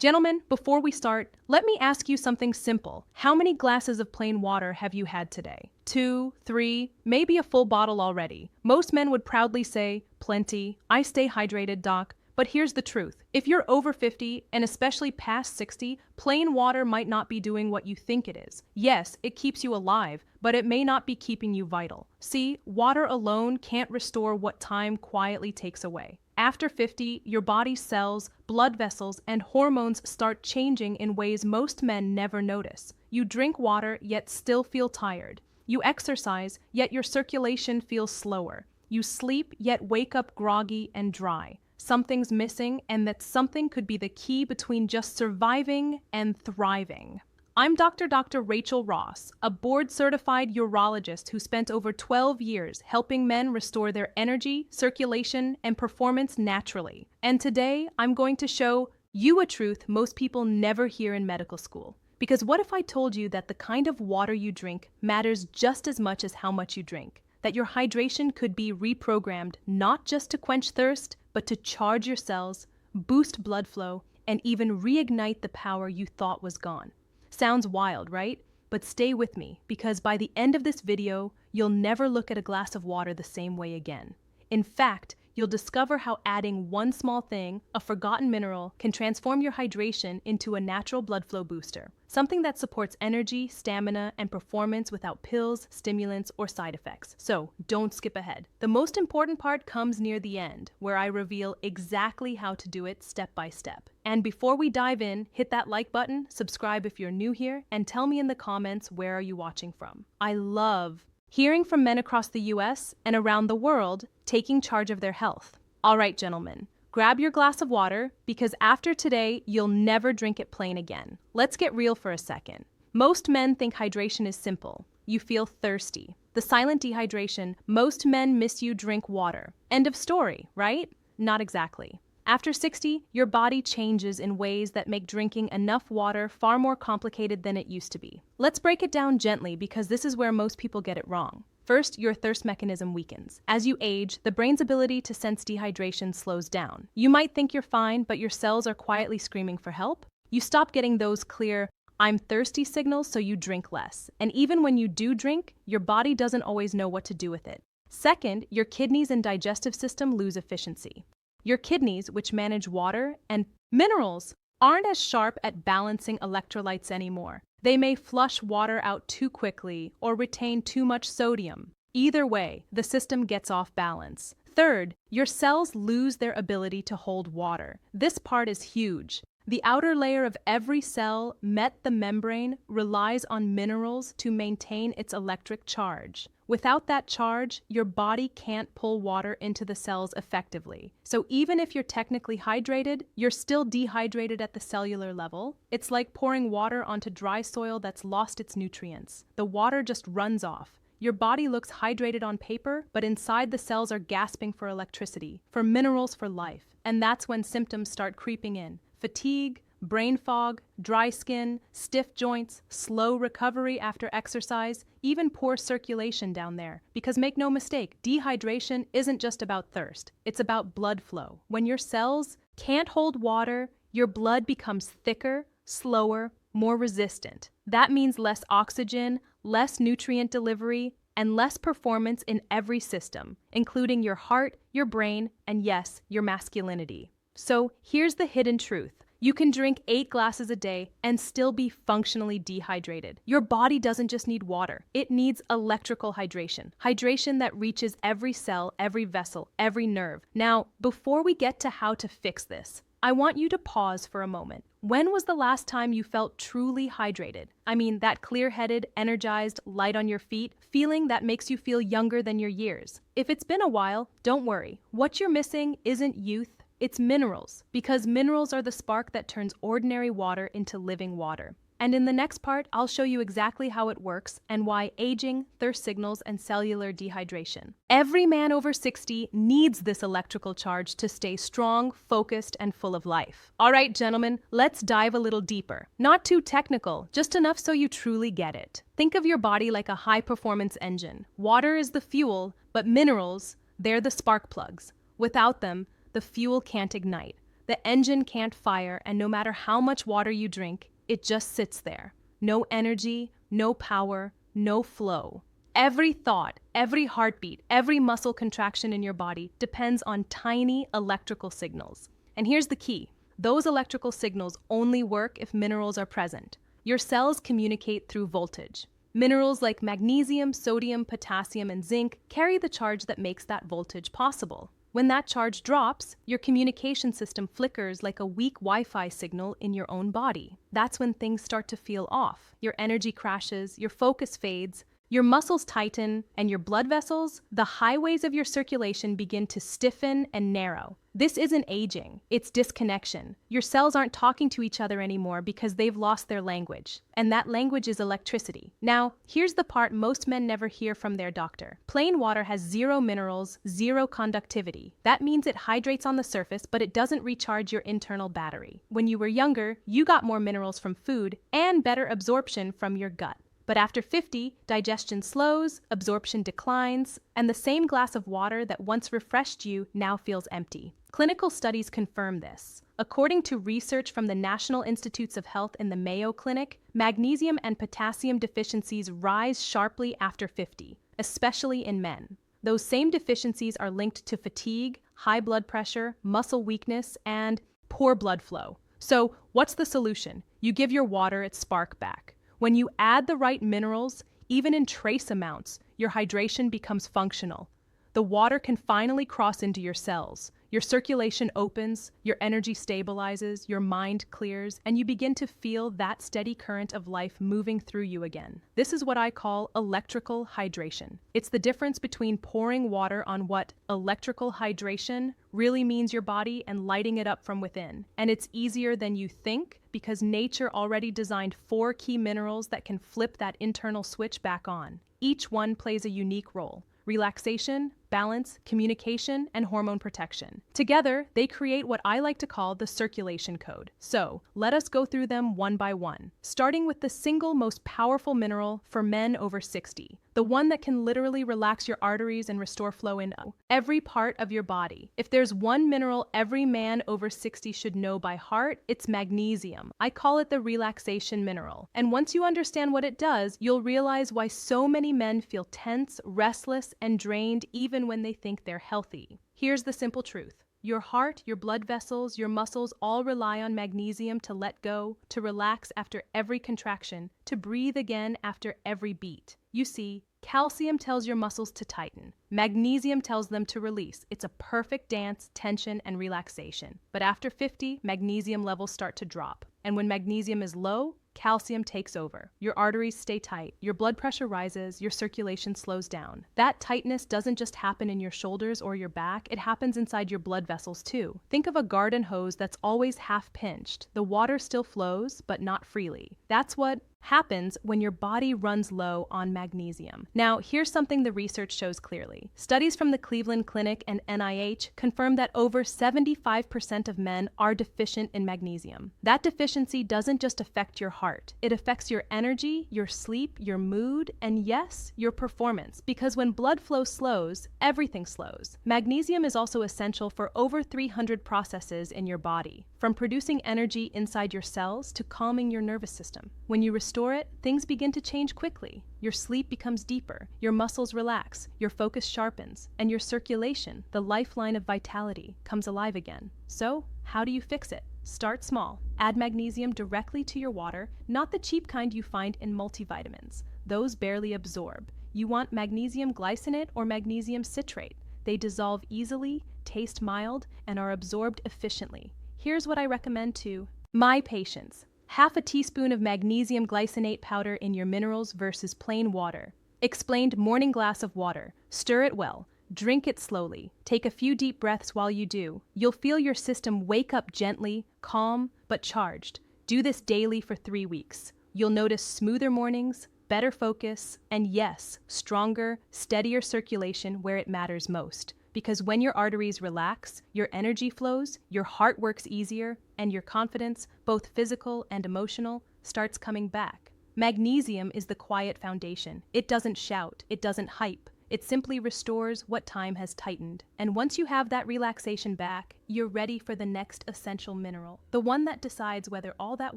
Gentlemen, before we start, let me ask you something simple. How many glasses of plain water have you had today? 2, 3, maybe a full bottle already. Most men would proudly say, plenty. I stay hydrated, doc. But here's the truth. If you're over 50, and especially past 60, plain water might not be doing what you think it is. Yes, it keeps you alive, but it may not be keeping you vital. See, water alone can't restore what time quietly takes away. After 50, your body's cells, blood vessels, and hormones start changing in ways most men never notice. You drink water, yet still feel tired. You exercise, yet your circulation feels slower. You sleep, yet wake up groggy and dry. Something's missing, and that something could be the key between just surviving and thriving. I'm Dr. Rachel Ross, a board-certified urologist who spent over 12 years helping men restore their energy, circulation, and performance naturally. And today, I'm going to show you a truth most people never hear in medical school. Because what if I told you that the kind of water you drink matters just as much as how much you drink? That your hydration could be reprogrammed not just to quench thirst, but to charge your cells, boost blood flow, and even reignite the power you thought was gone. Sounds wild, right? But stay with me, because by the end of this video, you'll never look at a glass of water the same way again. In fact, you'll discover how adding one small thing, a forgotten mineral, can transform your hydration into a natural blood flow booster. Something that supports energy, stamina, and performance without pills, stimulants, or side effects. So don't skip ahead. The most important part comes near the end, where I reveal exactly how to do it step by step. And before we dive in, hit that like button, subscribe if you're new here, and tell me in the comments where are you watching from. I love hearing from men across the US and around the world taking charge of their health. All right, gentlemen, grab your glass of water because after today, you'll never drink it plain again. Let's get real for a second. Most men think hydration is simple. You feel thirsty. The silent dehydration, most men miss you drink water. End of story, right? Not exactly. After 60, your body changes in ways that make drinking enough water far more complicated than it used to be. Let's break it down gently because this is where most people get it wrong. First, your thirst mechanism weakens. As you age, the brain's ability to sense dehydration slows down. You might think you're fine, but your cells are quietly screaming for help. You stop getting those clear, I'm thirsty signals, so you drink less. And even when you do drink, your body doesn't always know what to do with it. Second, your kidneys and digestive system lose efficiency. Your kidneys, which manage water and minerals, aren't as sharp at balancing electrolytes anymore. They may flush water out too quickly or retain too much sodium. Either way, the system gets off balance. Third, your cells lose their ability to hold water. This part is huge. The outer layer of every cell, the membrane, relies on minerals to maintain its electric charge. Without that charge, your body can't pull water into the cells effectively. So even if you're technically hydrated, you're still dehydrated at the cellular level. It's like pouring water onto dry soil that's lost its nutrients. The water just runs off. Your body looks hydrated on paper, but inside the cells are gasping for electricity, for minerals, for life. And that's when symptoms start creeping in. Fatigue, brain fog, dry skin, stiff joints, slow recovery after exercise, even poor circulation down there. Because make no mistake, dehydration isn't just about thirst. It's about blood flow. When your cells can't hold water, your blood becomes thicker, slower, more resistant. That means less oxygen, less nutrient delivery, and less performance in every system, including your heart, your brain, and yes, your masculinity. So here's the hidden truth. You can drink 8 glasses a day and still be functionally dehydrated. Your body doesn't just need water. It needs electrical hydration. Hydration that reaches every cell, every vessel, every nerve. Now, before we get to how to fix this, I want you to pause for a moment. When was the last time you felt truly hydrated? I mean, that clear-headed, energized, light on your feet, feeling that makes you feel younger than your years. If it's been a while, don't worry. What you're missing isn't youth. It's minerals, because minerals are the spark that turns ordinary water into living water. And in the next part, I'll show you exactly how it works and why aging, thirst signals, and cellular dehydration. Every man over 60 needs this electrical charge to stay strong, focused, and full of life. All right, gentlemen, let's dive a little deeper. Not too technical, just enough so you truly get it. Think of your body like a high-performance engine. Water is the fuel, but minerals, they're the spark plugs. Without them, the fuel can't ignite. The engine can't fire, and no matter how much water you drink, it just sits there. No energy, no power, no flow. Every thought, every heartbeat, every muscle contraction in your body depends on tiny electrical signals. And here's the key. Those electrical signals only work if minerals are present. Your cells communicate through voltage. Minerals like magnesium, sodium, potassium, and zinc carry the charge that makes that voltage possible. When that charge drops, your communication system flickers like a weak Wi-Fi signal in your own body. That's when things start to feel off. Your energy crashes, your focus fades, your muscles tighten, and your blood vessels, the highways of your circulation, begin to stiffen and narrow. This isn't aging, it's disconnection. Your cells aren't talking to each other anymore because they've lost their language. And that language is electricity. Now, here's the part most men never hear from their doctor. Plain water has zero minerals, zero conductivity. That means it hydrates on the surface, but it doesn't recharge your internal battery. When you were younger, you got more minerals from food and better absorption from your gut. But after 50, digestion slows, absorption declines, and the same glass of water that once refreshed you now feels empty. Clinical studies confirm this. According to research from the National Institutes of Health in the Mayo Clinic, magnesium and potassium deficiencies rise sharply after 50, especially in men. Those same deficiencies are linked to fatigue, high blood pressure, muscle weakness, and poor blood flow. So, what's the solution? You give your water its spark back. When you add the right minerals, even in trace amounts, your hydration becomes functional. The water can finally cross into your cells. Your circulation opens, your energy stabilizes, your mind clears, and you begin to feel that steady current of life moving through you again. This is what I call electrical hydration. It's the difference between pouring water on what electrical hydration really means your body and lighting it up from within. And it's easier than you think because nature already designed 4 key minerals that can flip that internal switch back on. Each one plays a unique role: relaxation, balance, communication, and hormone protection. Together, they create what I like to call the circulation code. So, let us go through them one by one, starting with the single most powerful mineral for men over 60, the one that can literally relax your arteries and restore flow in every part of your body. If there's one mineral every man over 60 should know by heart, it's magnesium. I call it the relaxation mineral. And once you understand what it does, you'll realize why so many men feel tense, restless, and drained even when they think they're healthy. Here's the simple truth. Your heart, your blood vessels, your muscles all rely on magnesium to let go, to relax after every contraction, to breathe again after every beat. You see, calcium tells your muscles to tighten. Magnesium tells them to release. It's a perfect dance, tension, and relaxation. But after 50, magnesium levels start to drop. And when magnesium is low, calcium takes over. Your arteries stay tight, your blood pressure rises, your circulation slows down. That tightness doesn't just happen in your shoulders or your back, it happens inside your blood vessels too. Think of a garden hose that's always half pinched. The water still flows, but not freely. That's what happens when your body runs low on magnesium. Now, here's something the research shows clearly. Studies from the Cleveland Clinic and NIH confirm that over 75% of men are deficient in magnesium. That deficiency doesn't just affect your heart. It affects your energy, your sleep, your mood, and yes, your performance. Because when blood flow slows, everything slows. Magnesium is also essential for over 300 processes in your body, from producing energy inside your cells to calming your nervous system. When you restore it, things begin to change quickly. Your sleep becomes deeper, your muscles relax, your focus sharpens, and your circulation, the lifeline of vitality, comes alive again. So, how do you fix it? Start small. Add magnesium directly to your water, not the cheap kind you find in multivitamins. Those barely absorb. You want magnesium glycinate or magnesium citrate. They dissolve easily, taste mild, and are absorbed efficiently. Here's what I recommend to my patients. Half a teaspoon of magnesium glycinate powder in your minerals versus plain water. Explained: morning glass of water. Stir it well. Drink it slowly. Take a few deep breaths while you do. You'll feel your system wake up gently, calm, but charged. Do this daily for 3 weeks. You'll notice smoother mornings, better focus, and yes, stronger, steadier circulation where it matters most. Because when your arteries relax, your energy flows, your heart works easier, and your confidence, both physical and emotional, starts coming back. Magnesium is the quiet foundation. It doesn't shout, it doesn't hype. It simply restores what time has tightened. And once you have that relaxation back, you're ready for the next essential mineral, the one that decides whether all that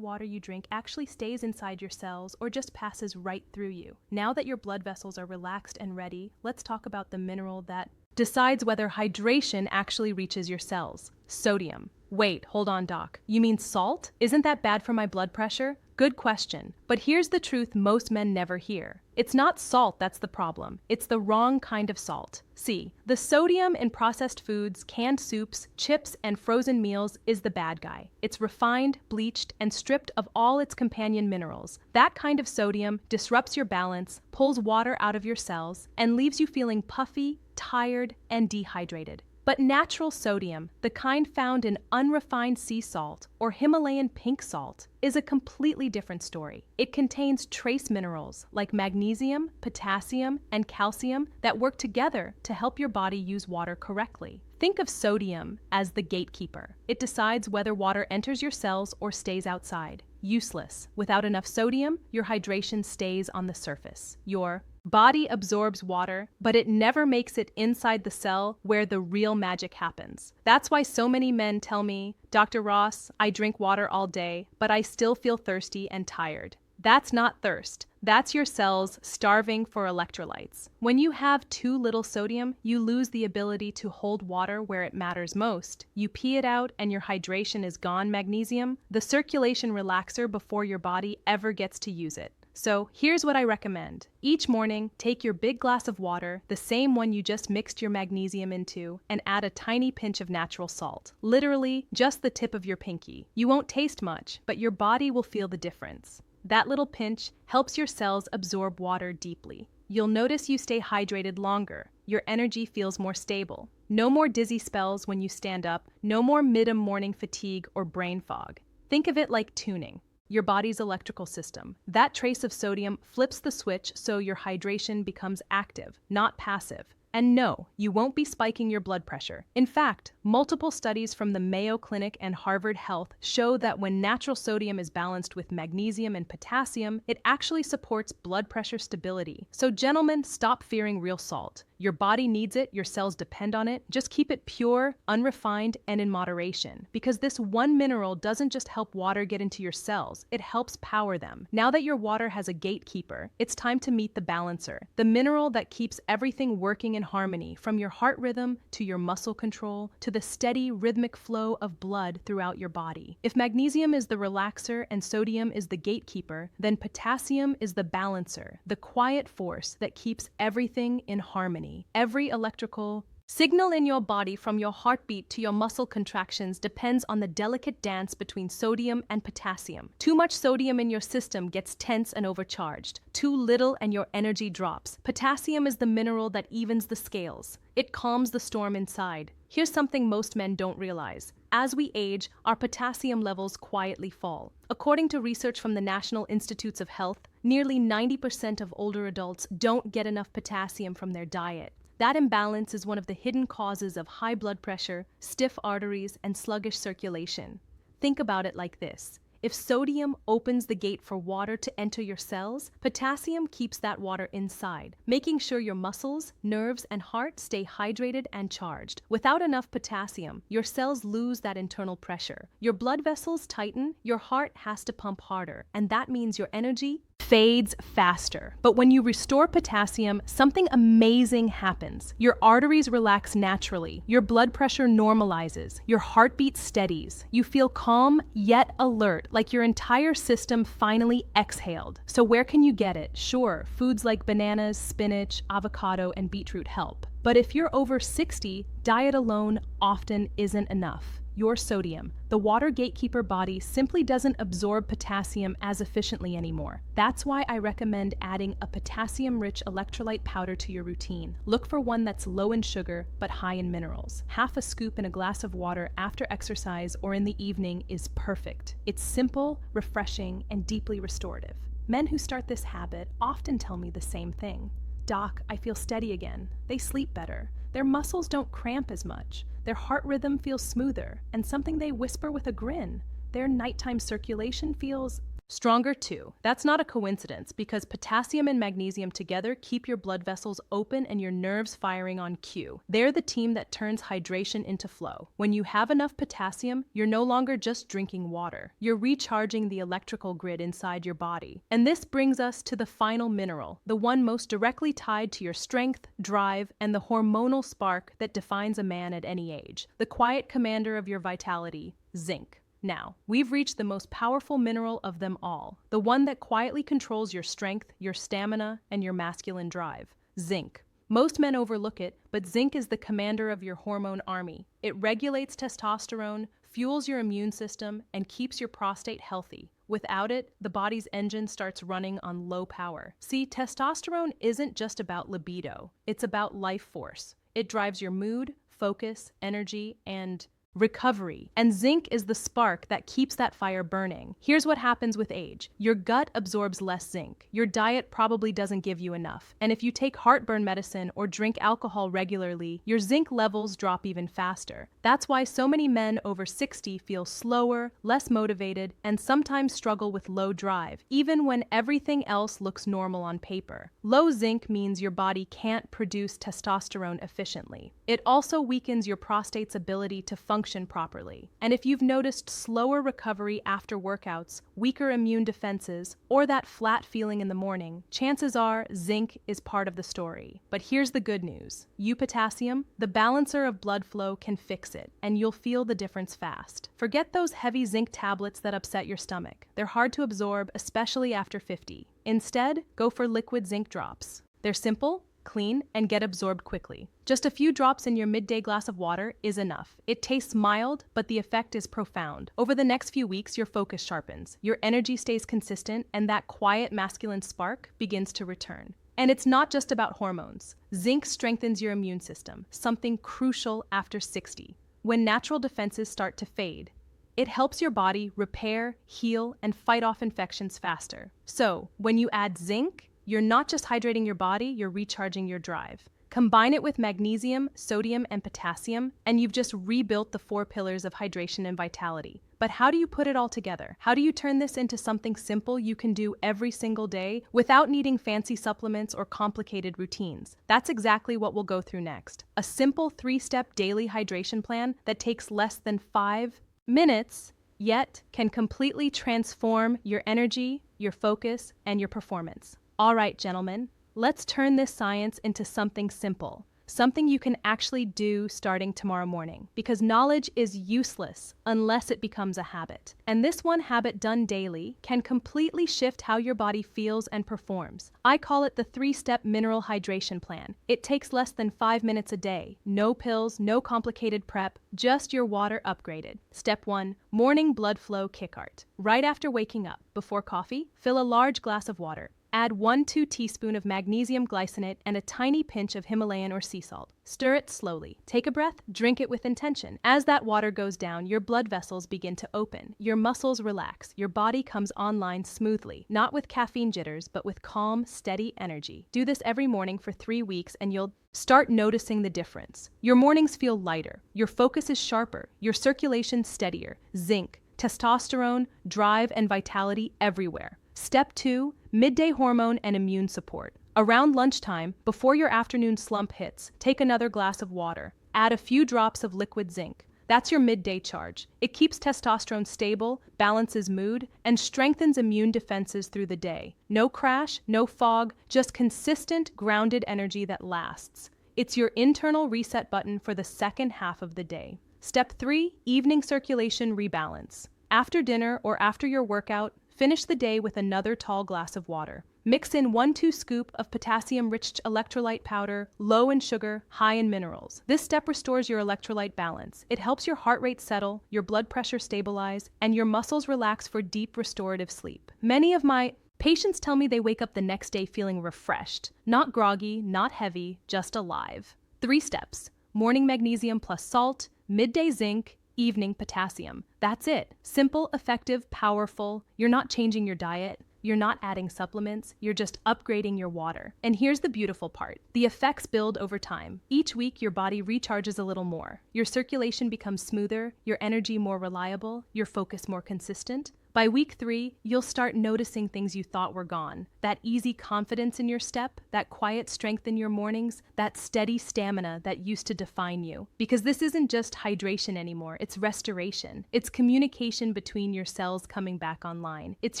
water you drink actually stays inside your cells or just passes right through you. Now that your blood vessels are relaxed and ready, let's talk about the mineral that decides whether hydration actually reaches your cells. Sodium. Wait, hold on, doc. You mean salt? Isn't that bad for my blood pressure? Good question. But here's the truth most men never hear. It's not salt that's the problem. It's the wrong kind of salt. See, the sodium in processed foods, canned soups, chips, and frozen meals is the bad guy. It's refined, bleached, and stripped of all its companion minerals. That kind of sodium disrupts your balance, pulls water out of your cells, and leaves you feeling puffy, tired, and dehydrated. But natural sodium, the kind found in unrefined sea salt or Himalayan pink salt, is a completely different story. It contains trace minerals like magnesium, potassium, and calcium that work together to help your body use water correctly. Think of sodium as the gatekeeper. It decides whether water enters your cells or stays outside. Useless. Without enough sodium, your hydration stays on the surface. Your body absorbs water, but it never makes it inside the cell where the real magic happens. That's why so many men tell me, Dr. Ross, I drink water all day, but I still feel thirsty and tired. That's not thirst. That's your cells starving for electrolytes. When you have too little sodium, you lose the ability to hold water where it matters most. You pee it out and your hydration is gone. Magnesium, the circulation relaxer before your body ever gets to use it. So here's what I recommend. Each morning, take your big glass of water, the same one you just mixed your magnesium into, and add a tiny pinch of natural salt. Literally, just the tip of your pinky. You won't taste much, but your body will feel the difference. That little pinch helps your cells absorb water deeply. You'll notice you stay hydrated longer. Your energy feels more stable. No more dizzy spells when you stand up, no more mid-morning fatigue or brain fog. Think of it like tuning. Your body's electrical system. That trace of sodium flips the switch so your hydration becomes active, not passive. And no, you won't be spiking your blood pressure. In fact, multiple studies from the Mayo Clinic and Harvard Health show that when natural sodium is balanced with magnesium and potassium, it actually supports blood pressure stability. So gentlemen, stop fearing real salt. Your body needs it, your cells depend on it. Just keep it pure, unrefined, and in moderation. Because this one mineral doesn't just help water get into your cells, it helps power them. Now that your water has a gatekeeper, it's time to meet the balancer, the mineral that keeps everything working in harmony, from your heart rhythm to your muscle control to the steady rhythmic flow of blood throughout your body. If magnesium is the relaxer and sodium is the gatekeeper, then potassium is the balancer, the quiet force that keeps everything in harmony. Every electrical signal in your body, from your heartbeat to your muscle contractions, depends on the delicate dance between sodium and potassium. Too much sodium in your system gets tense and overcharged. Too little and your energy drops. Potassium is the mineral that evens the scales. It calms the storm inside. Here's something most men don't realize. As we age, our potassium levels quietly fall. According to research from the National Institutes of Health, nearly 90% of older adults don't get enough potassium from their diet. That imbalance is one of the hidden causes of high blood pressure, stiff arteries, and sluggish circulation. Think about it like this. If sodium opens the gate for water to enter your cells, potassium keeps that water inside, making sure your muscles, nerves, and heart stay hydrated and charged. Without enough potassium, your cells lose that internal pressure. Your blood vessels tighten, your heart has to pump harder, and that means your energy fades faster. But when you restore potassium, something amazing happens. Your arteries relax naturally, your blood pressure normalizes, your heartbeat steadies. You feel calm yet alert, like your entire system finally exhaled. So where can you get it? Sure, foods like bananas, spinach, avocado, and beetroot help. But if you're over 60, diet alone often isn't enough. Your sodium, the water gatekeeper body, simply doesn't absorb potassium as efficiently anymore. That's why I recommend adding a potassium-rich electrolyte powder to your routine. Look for one that's low in sugar but high in minerals. Half a scoop in a glass of water after exercise or in the evening is perfect. It's simple, refreshing, and deeply restorative. Men who start this habit often tell me the same thing. Doc, I feel steady again. They sleep better. Their muscles don't cramp as much. Their heart rhythm feels smoother, and something they whisper with a grin. Their nighttime circulation feels Stronger too. That's not a coincidence because potassium and magnesium together keep your blood vessels open and your nerves firing on cue. They're the team that turns hydration into flow. When you have enough potassium, you're no longer just drinking water. You're recharging the electrical grid inside your body. And this brings us to the final mineral, the one most directly tied to your strength, drive, and the hormonal spark that defines a man at any age. The quiet commander of your vitality, zinc. Now, we've reached the most powerful mineral of them all, the one that quietly controls your strength, your stamina, and your masculine drive, zinc. Most men overlook it, but zinc is the commander of your hormone army. It regulates testosterone, fuels your immune system, and keeps your prostate healthy. Without it, the body's engine starts running on low power. See, testosterone isn't just about libido, it's about life force. It drives your mood, focus, energy, and recovery. And zinc is the spark that keeps that fire burning. Here's what happens with age. Your gut absorbs less zinc. Your diet probably doesn't give you enough. And if you take heartburn medicine or drink alcohol regularly, your zinc levels drop even faster. That's why so many men over 60 feel slower, less motivated, and sometimes struggle with low drive, even when everything else looks normal on paper. Low zinc means your body can't produce testosterone efficiently. It also weakens your prostate's ability to function properly. And if you've noticed slower recovery after workouts, weaker immune defenses, or that flat feeling in the morning, chances are zinc is part of the story. But here's the good news. Potassium, the balancer of blood flow, can fix it, and you'll feel the difference fast. Forget those heavy zinc tablets that upset your stomach. They're hard to absorb, especially after 50. Instead, go for liquid zinc drops. They're simple, clean, and get absorbed quickly. Just a few drops in your midday glass of water is enough. It tastes mild, but the effect is profound. Over the next few weeks, your focus sharpens, your energy stays consistent, and that quiet masculine spark begins to return. And it's not just about hormones. Zinc strengthens your immune system, something crucial after 60. When natural defenses start to fade, it helps your body repair, heal, and fight off infections faster. So, when you add zinc, you're not just hydrating your body, you're recharging your drive. Combine it with magnesium, sodium, and potassium, and you've just rebuilt the 4 pillars of hydration and vitality. But how do you put it all together? How do you turn this into something simple you can do every single day without needing fancy supplements or complicated routines? That's exactly what we'll go through next. A simple 3-step daily hydration plan that takes less than 5 minutes, yet can completely transform your energy, your focus, and your performance. All right, gentlemen, let's turn this science into something simple, something you can actually do starting tomorrow morning, because knowledge is useless unless it becomes a habit. And this one habit done daily can completely shift how your body feels and performs. I call it the 3-step mineral hydration plan. It takes less than 5 minutes a day. No pills, no complicated prep, just your water upgraded. Step 1, morning blood flow kickstart. Right after waking up, before coffee, fill a large glass of water. Add 1-2 teaspoons of magnesium glycinate and a tiny pinch of Himalayan or sea salt. Stir it slowly. Take a breath, drink it with intention. As that water goes down, your blood vessels begin to open. Your muscles relax. Your body comes online smoothly, not with caffeine jitters, but with calm, steady energy. Do this every morning for 3 weeks and you'll start noticing the difference. Your mornings feel lighter. Your focus is sharper. Your circulation steadier. Zinc, testosterone, drive, and vitality everywhere. Step 2, midday hormone and immune support. Around lunchtime, before your afternoon slump hits, take another glass of water. Add a few drops of liquid zinc. That's your midday charge. It keeps testosterone stable, balances mood, and strengthens immune defenses through the day. No crash, no fog, just consistent, grounded energy that lasts. It's your internal reset button for the second half of the day. Step 3, evening circulation rebalance. After dinner or after your workout, finish the day with another tall glass of water. Mix in 1-2 scoop of potassium-rich electrolyte powder, low in sugar, high in minerals. This step restores your electrolyte balance. It helps your heart rate settle, your blood pressure stabilize, and your muscles relax for deep restorative sleep. Many of my patients tell me they wake up the next day feeling refreshed, not groggy, not heavy, just alive. 3 steps: morning magnesium plus salt, midday zinc, evening potassium. That's it. Simple, effective, powerful. You're not changing your diet. You're not adding supplements. You're just upgrading your water. And here's the beautiful part. The effects build over time. Each week, your body recharges a little more. Your circulation becomes smoother, your energy more reliable, your focus more consistent. By week 3, you'll start noticing things you thought were gone. That easy confidence in your step, that quiet strength in your mornings, that steady stamina that used to define you. Because this isn't just hydration anymore, it's restoration. It's communication between your cells coming back online. It's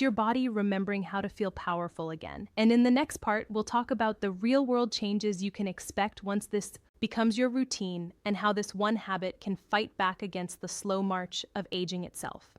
your body remembering how to feel powerful again. And in the next part, we'll talk about the real-world changes you can expect once this becomes your routine and how this one habit can fight back against the slow march of aging itself.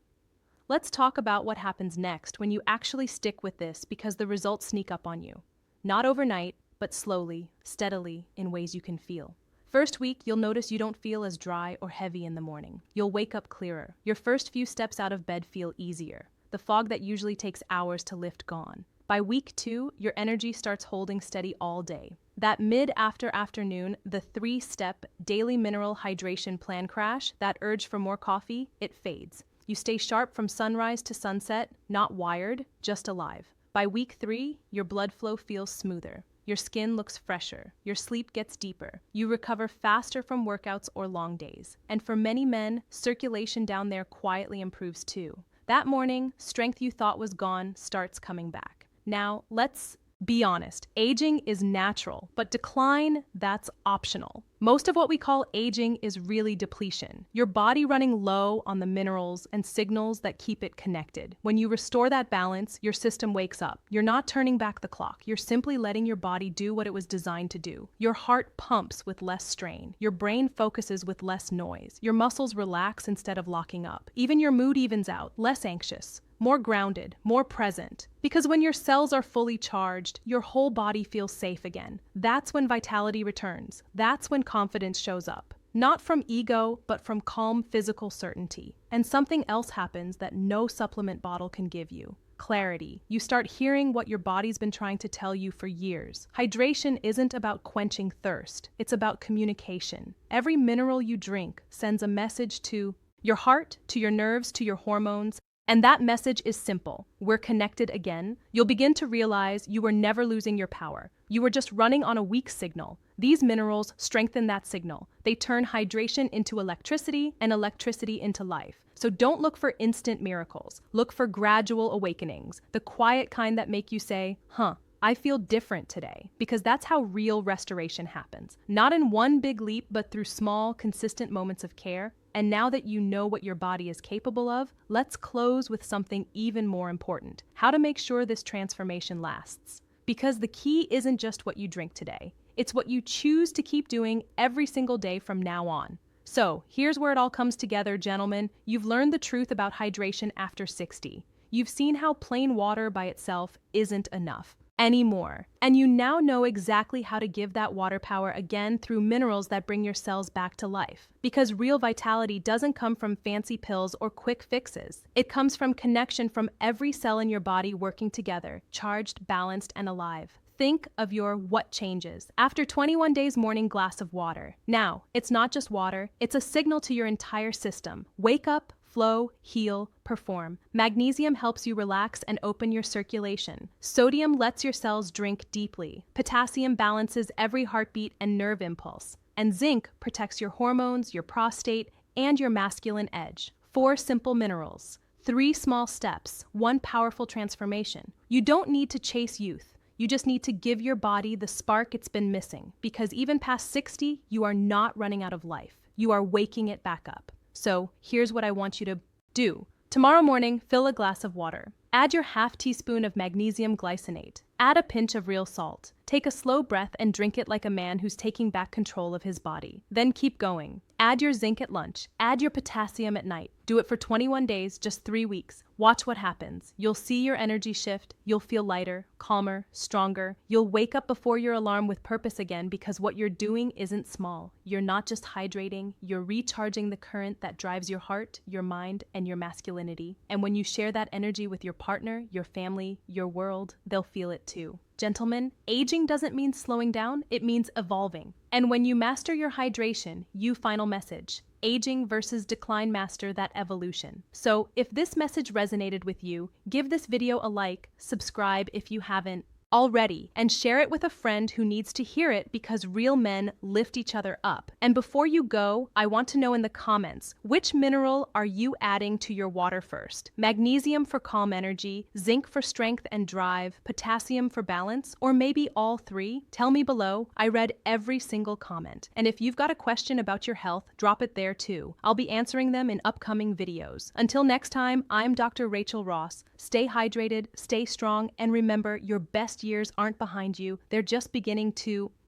Let's talk about what happens next when you actually stick with this because the results sneak up on you. Not overnight, but slowly, steadily, in ways you can feel. First week, you'll notice you don't feel as dry or heavy in the morning. You'll wake up clearer. Your first few steps out of bed feel easier. The fog that usually takes hours to lift gone. By week 2, your energy starts holding steady all day. That mid-afternoon, the 3-step daily mineral hydration plan crash, that urge for more coffee, it fades. You stay sharp from sunrise to sunset, not wired, just alive. By week 3, your blood flow feels smoother. Your skin looks fresher. Your sleep gets deeper. You recover faster from workouts or long days. And for many men, circulation down there quietly improves too. That morning, strength you thought was gone starts coming back. Now, let's be honest, aging is natural, but decline, that's optional. Most of what we call aging is really depletion. Your body running low on the minerals and signals that keep it connected. When you restore that balance, your system wakes up. You're not turning back the clock. You're simply letting your body do what it was designed to do. Your heart pumps with less strain. Your brain focuses with less noise. Your muscles relax instead of locking up. Even your mood evens out, less anxious, more grounded, more present. Because when your cells are fully charged, your whole body feels safe again. That's when vitality returns. That's when confidence shows up. Not from ego, but from calm physical certainty. And something else happens that no supplement bottle can give you. Clarity. You start hearing what your body's been trying to tell you for years. Hydration isn't about quenching thirst. It's about communication. Every mineral you drink sends a message to your heart, to your nerves, to your hormones. And that message is simple. We're connected again. You'll begin to realize you were never losing your power. You were just running on a weak signal. These minerals strengthen that signal. They turn hydration into electricity and electricity into life. So don't look for instant miracles. Look for gradual awakenings, the quiet kind that make you say, I feel different today, because that's how real restoration happens. Not in one big leap, but through small, consistent moments of care. And now that you know what your body is capable of, let's close with something even more important: how to make sure this transformation lasts. Because the key isn't just what you drink today. It's what you choose to keep doing every single day from now on. So here's where it all comes together, gentlemen. You've learned the truth about hydration after 60. You've seen how plain water by itself isn't enough anymore. And you now know exactly how to give that water power again through minerals that bring your cells back to life. Because real vitality doesn't come from fancy pills or quick fixes. It comes from connection from every cell in your body working together, charged, balanced, and alive. Think of your what changes after 21 days morning glass of water. Now, it's not just water, it's a signal to your entire system. Wake up, flow, heal, perform. Magnesium helps you relax and open your circulation. Sodium lets your cells drink deeply. Potassium balances every heartbeat and nerve impulse. And zinc protects your hormones, your prostate, and your masculine edge. 4 simple minerals, 3 small steps, 1 powerful transformation. You don't need to chase youth. You just need to give your body the spark it's been missing, because even past 60, you are not running out of life. You are waking it back up. So here's what I want you to do. Tomorrow morning, fill a glass of water. Add your ½ teaspoon of magnesium glycinate. Add a pinch of real salt. Take a slow breath and drink it like a man who's taking back control of his body. Then keep going. Add your zinc at lunch. Add your potassium at night. Do it for 21 days, just 3 weeks. Watch what happens. You'll see your energy shift. You'll feel lighter, calmer, stronger. You'll wake up before your alarm with purpose again, because what you're doing isn't small. You're not just hydrating, you're recharging the current that drives your heart, your mind, and your masculinity. And when you share that energy with your partner, your family, your world, they'll feel it too. Gentlemen, aging doesn't mean slowing down, it means evolving. And when you master your hydration, final message: aging versus decline, master that evolution. So if this message resonated with you, give this video a like, subscribe if you haven't already and share it with a friend who needs to hear it because real men lift each other up. And before you go, I want to know in the comments, which mineral are you adding to your water first? Magnesium for calm energy, zinc for strength and drive, potassium for balance, or maybe all three? Tell me below. I read every single comment. And if you've got a question about your health, drop it there too. I'll be answering them in upcoming videos. Until next time, I'm Dr. Rachel Ross. Stay hydrated, stay strong, and remember, your best years aren't behind you. They're just beginning to